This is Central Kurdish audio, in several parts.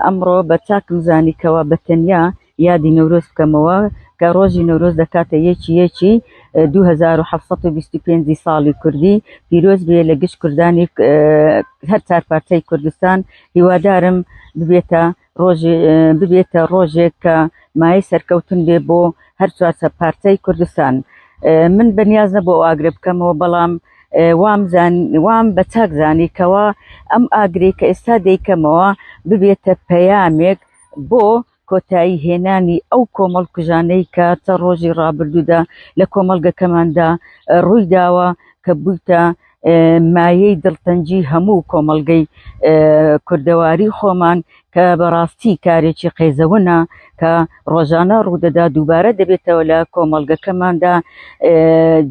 ئەمڕۆ بە چاکم زانیکەوە بە تەنیا یادی نەورۆز بکەمەوە کە ڕۆژی نەورۆز دەکاتە یەکی 2725 ساڵی کوردی پیرۆز بێ لە گشت کوردانی هەر چارپارچەی کوردستان. هیوادارم ببێتە ڕۆژێک کە مای سەرکەوتن بێ بۆ هەر چوارپارچەی کوردستان. من بەنیاز نەبوو ئاگرە بکەمەوە، بەڵام وام بە چاک زانیکەوە ئەم ئاگرەی کە ئێستا دەیکەمەوە ببێتە پەیامێک بۆ کۆتایی هێنانی ئەو کۆمەڵ کوژانەی کە چە ڕۆژی ڕابردوودا لە کۆمەڵگەکەماندا ڕووی داوە کە بوویتە مایەی دڵتەنجی هەموو کۆمەڵگەی کوردەواری خۆمان، کە بەڕاستی کارێکی قێزەونە کە ڕۆژانە ڕوودەدا دووبارە دەبێتەوە لە کۆمەڵگەکەماندا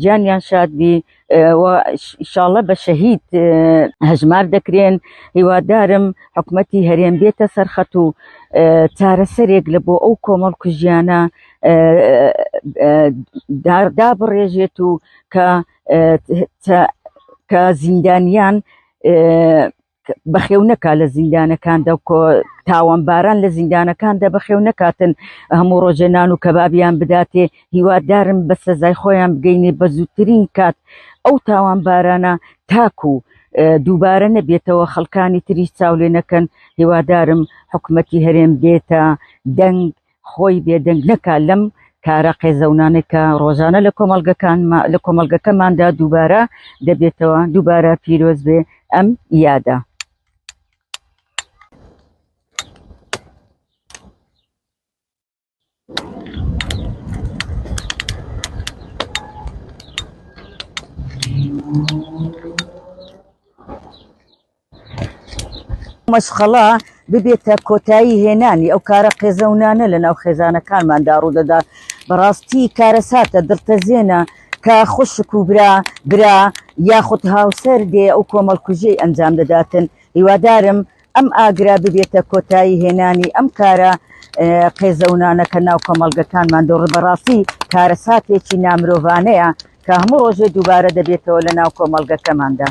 گیانیان شاد بی و ئینشاڵڵە بە شەهید هەژمار دەکرێن. هیوادارم حکومەتی هەرێم بێتە سەرخەت و چارەسەرێک لە بۆ ئەو کۆمەڵ کوژیانە دابڕێژێت و کە زیندانیان بەخێو نەکات لە زیندانەکاندا و تاوانباران لە زیندانەکاندا بەخێو نەکاتن، هەموو ڕۆژێ نان و کەبابیان بداتێ. هیوادارم بە سەزای خۆیان بگەینێ بە زووترین کات ئەو تاوانبارانە تاکو دووبارە نەبێتەوە خەڵکانی تریش چاو لێ نەکەن. هیوادارم حکومەتی هەرێم بێتە دەنگ، خۆی بێدەنگ نەکات لەم کارە قێزەونانەی کە ڕۆژانە لە کۆمەڵگەکەماندا دووبارە دەبێتەوە، دووبارە پیرۆز بێ ئەم یادە. مەشخەڵە ببێتە کۆتایی هێنانی ئەو کارە قێزەونانە لە ناو خێزانەکانماندا ڕوودەدا. بەڕاستی کارەساتە دڵتەزێنە کە خوشک و برا یاخود هاوسەر دێ ئەو کۆمەڵکوژەی ئەنجام دەداتن. هیوادارم ئەم ئاگرا ببێتە کۆتایی هێنانی ئەم کارە قێزەونانە کە ناو کۆمەڵگەکانمان دۆڕ. بەڕاستی کارەساتێکی نامرۆڤانەیە کە هەموو ڕۆژێ دووبارە دەبێتەوە لە ناو کۆمەڵگەکەماندا.